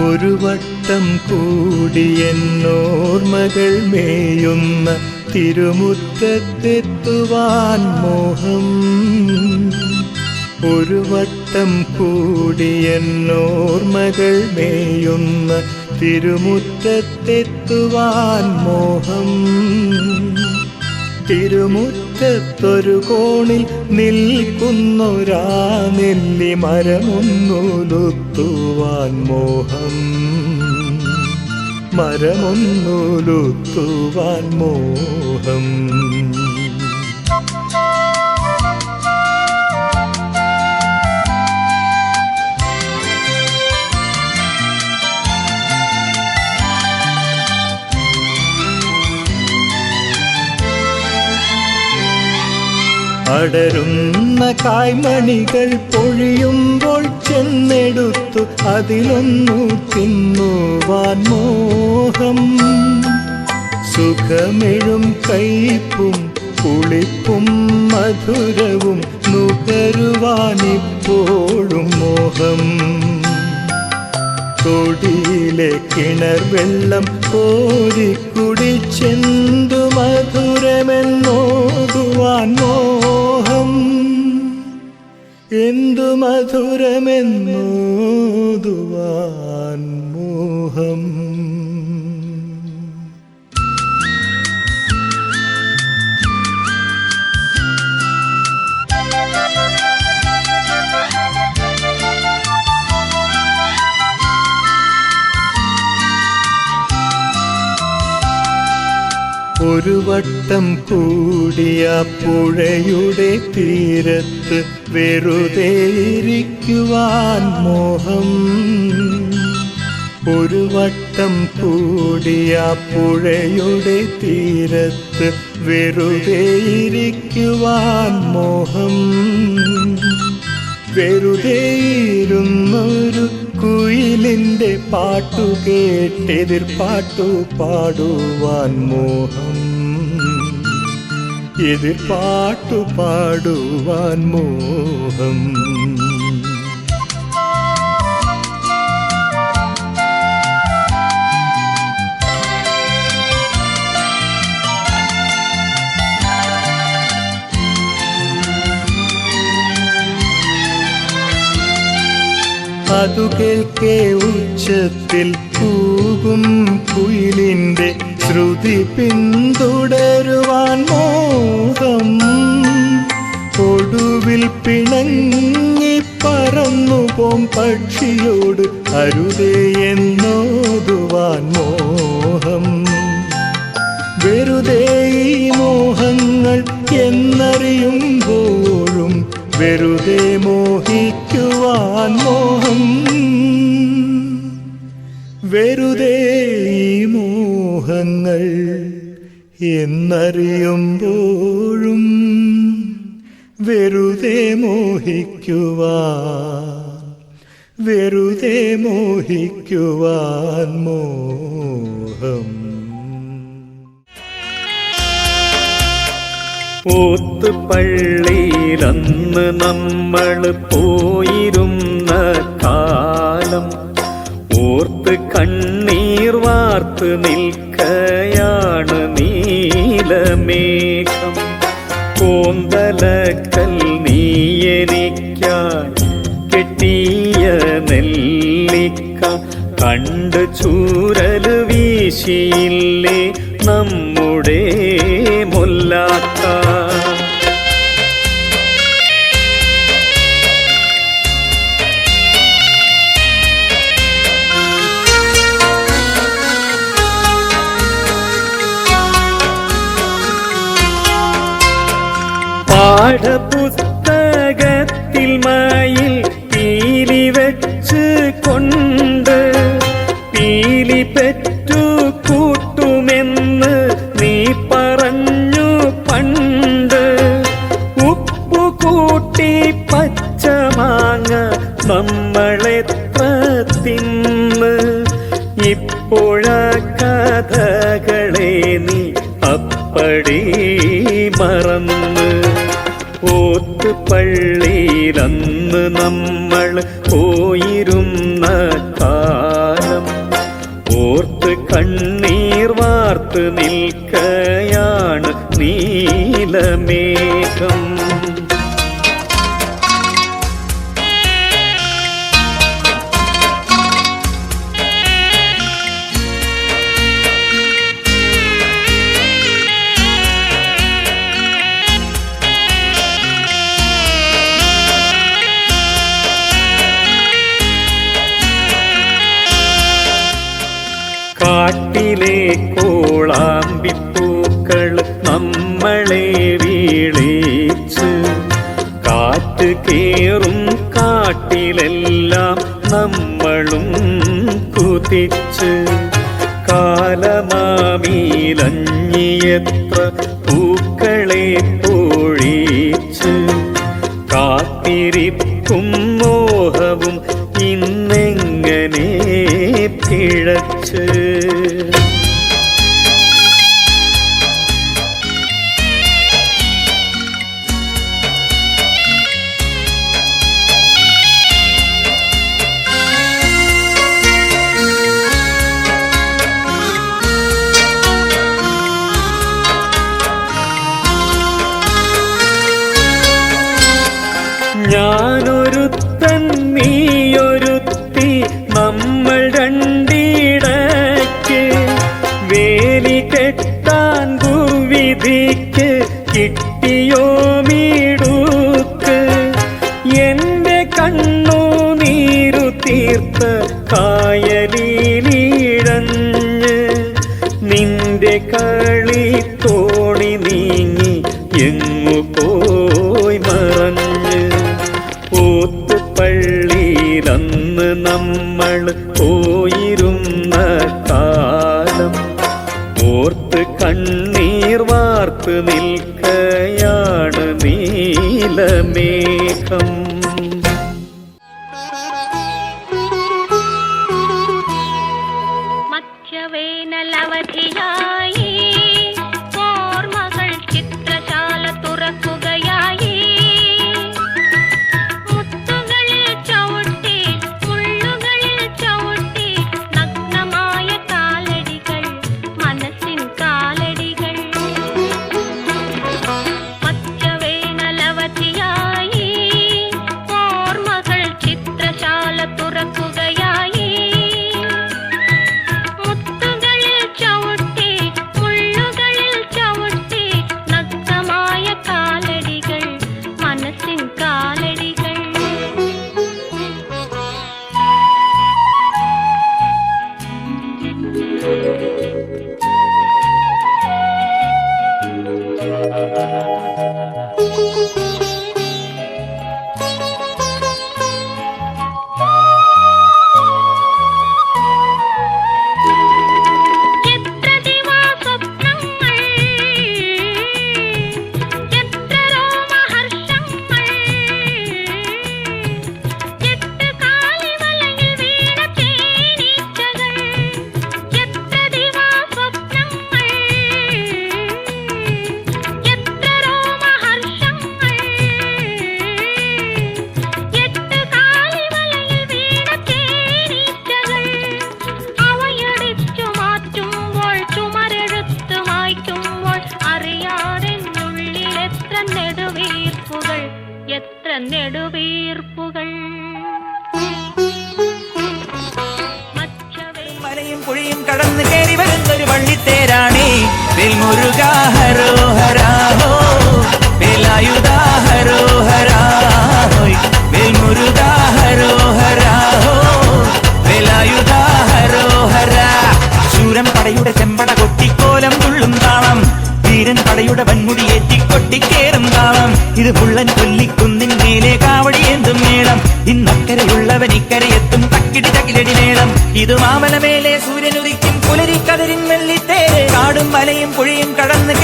ഒരു വട്ടം കൂടി എന്നോർമകൾ മേയുന്ന തിരുമുറ്റത്തെത്തുവാൻ മോഹം. ഒരു വട്ടം കൂടി എന്നോർമകൾ മേയുന്ന തിരുമുറ്റത്തെത്തുവാൻ മോഹം. തിരുമുറ്റത്തൊരു കോണിൽ നിൽക്കുന്നൊരാ നെല്ലിമരമൊന്നുലുത്തുവാൻ മോഹം. മരമൊന്നുലുത്തുവാൻ മോഹം. അടരുന്ന കായ്മണികൾ പൊഴിയുമ്പോൾ ചെന്നെടുത്തു അതിലൊന്നു തിന്നുവാൻ മോഹം. സുഖമെഴും കയ്പും പുളിപ്പും മധുരവും നുകരുവാനിപ്പോഴും മോഹം. തൊടിയിലെ കിണർ വെള്ളം കോരിക്കുടിച്ചെന്തു മധുരമെന്നോതുവാൻ മോഹം. എന്തു മധുരമെന്നോതുവാൻ മോഹം. ഒരു വട്ടം കൂടിയ പുഴയുടെ തീരത്ത് വെറുതെ ഇരിക്കുവാൻ മോഹം. ഒരു വട്ടം കൂടിയ പുഴയുടെ തീരത്ത് വെറുതെ ഇരിക്കുവാൻ മോഹം. വെറുതെ ഇരുന്നൊരു കുയിലിൻ്റെ പാട്ടു കേട്ടെതിർപ്പാട്ടു പാടുവാൻ മോഹം. എതിർപ്പാട്ടു പാടുവാൻ മോഹം. അതു കേൾക്കെ ഉച്ചത്തിൽ കൂകും കുയിലിൻ്റെ ശ്രുതി പിന്തുടരുവാൻ മോഹം. ഒടുവിൽ പിണങ്ങി പറന്നുപോം പക്ഷിയോട് അരുതേ എന്നോതുവാൻ മോഹം. വെറുതെ ഈ മോഹങ്ങൾ എന്നറിയുമ്പോഴും വെറുതെ മോഹിക്കുവാൻ മോഹം. വെറുതെ ഈ മോഹങ്ങൾ എന്നറിയുമ്പോഴും വെറുതെ മോഹിക്കുവാൻ വെറുതെ മോഹിക്കുവാൻ മോഹം. ഓത്തുപള്ളിയിലന്ന് നമ്മൾ പോയിരുന്ന കാലം ഓർത്ത് കണ്ണീർ വാർത്ത് നിൽക്കയാണ് നീലമേഘം. കോന്തലക്കൽ നീയെനിക്കായി കെട്ടിയ നെല്ലിക്ക കണ്ട് ചൂരല് വീശിയില്ലേ നമ്മുടെ മുല്ലാക്ക. പാഠപുസ്തകത്തിൽ മയിൽ പീലി വെച്ച് കൊണ്ട് പീലി പെറ്റു കൂട്ടുമെന്ന് നീ പറഞ്ഞു പണ്ട്. ഉപ്പു കൂട്ടി പച്ചമാങ്ങ നമ്മളെത്ര തിന്ന്. ഇപ്പോഴാ കഥകളെ നീ അപ്പടി മറന്ന്. ഓത്തുപള്ളിയിലന്ന് നമ്മൾ പോയിരുന്ന കാലം വാർത്ത് നിൽക്കയാണ് നീലമേഘം. കാട്ടിലെ കോളാമ്പിപ്പൂക്കൾ നമ്മളെ വീളിച്ച്, കാറ്റ് കേറും കാട്ടിലെല്ലാം നമ്മളും കുതിച്ച്, കാലമാമീലഞ്ഞിയെത്ര പൂക്കളെ പൊഴിച്ച്, കാത്തിരിപ്പും മോഹവും ഇന്നെങ്ങനെ പിഴച്ച്. ഞാനൊരുത്തൻ നീയൊരുത്തി, നമ്മൾ രണ്ടിടയ്ക്ക് വേലി കെട്ടാൻ ദുർവിധിക്ക് കിട്ടിയോ മീടുക്ക്. എന്റെ കണ്ണു നീരു തീർത്ത കായലിലിഴഞ്ഞ്, നിന്റെ കളി തോണി നീങ്ങി എങ്ങു പോയി മറഞ്ഞ്. ഓത്തുപള്ളിയിലന്ന് നമ്മൾ പോയിരുന്ന കാലം ഓർത്ത് കണ്ണീർ വാർത്ത് നിൽക്കയാണ് നീലമേഘം. മധ്യവേനലവധിയായി ഓർമ്മകൾ ചിത്രശാല തുറക്കുകയായി. മുത്തുകളിൽ ചവിട്ടി മുള്ളുകളിൽ ചവിട്ടി നഗ്നമായ കാലടികൾ, മനസ്സിൻ കാലടികൾ. മധ്യവേനലവധിയായി ഓർമ്മകൾ ചിത്രശാല തുറക്കുകയായി. മുത്തുകളിൽ ചവിട്ടി മുള്ളുകളിൽ ചവിട്ടി നഗ്നമായ കാലടികൾ, മനസ്സിൻ കാലടികൾ. എത്ര ദിവാസ്വപ്നങ്ങൾ, എത്ര രോമഹർഷങ്ങൾ, എട്ട് കാലിവലയിൽ വീണ തേനീച്ചകൾ. എത്ര ദിവാസ്വപ്നങ്ങൾ, എത്ര രോമഹർഷങ്ങൾ, എട്ട് കാലിവലയിൽ വീണ തേനീച്ചകൾ. അവയടിച്ചു മാറ്റുമ്പോൾ ചുമരെഴുത്ത് വായിക്കുമ്പോൾ അറിയാതെ ഉള്ളിൽ എത്ര നെടുവീർപ്പുകൾ, എത്ര നെടുവീർപ്പുകൾ. മലയും പുഴയും കടന്ന് കയറി വരുന്നൊരു വള്ളിത്തേരാണേ വേൽമുരുക ഹരോഹരാഹോ, വേലായുധ ഹരോഹരാഹോയ്, വേൽമുരുക ഹരോഹരാഹോ, വേലായുധ ഹരോഹരാ. ശൂരൻ പടയുടെ ചെമ്പട കൊട്ടിക്കോലം തുള്ളും താളം, വീരൻ പടയുടെ വൻമുടി ഏറ്റിക്കൊട്ടിക്കേറും താളം. ഇത് പുള്ളൻ കൊല്ലിക്കുന്നിൻ മേലെ കാവടിയേന്തും മേളം, ഇന്നക്കരയുള്ളവൻ ഇക്കരയെത്തും തക്കിടി തകിലടി മേളം. ഇത് മാമല മേലെ സൂര്യനുദിക്കും പുലരിക്കതിരിൻ വെള്ളിത്തേര്, കാടും മലയും പുഴയും കടന്ന്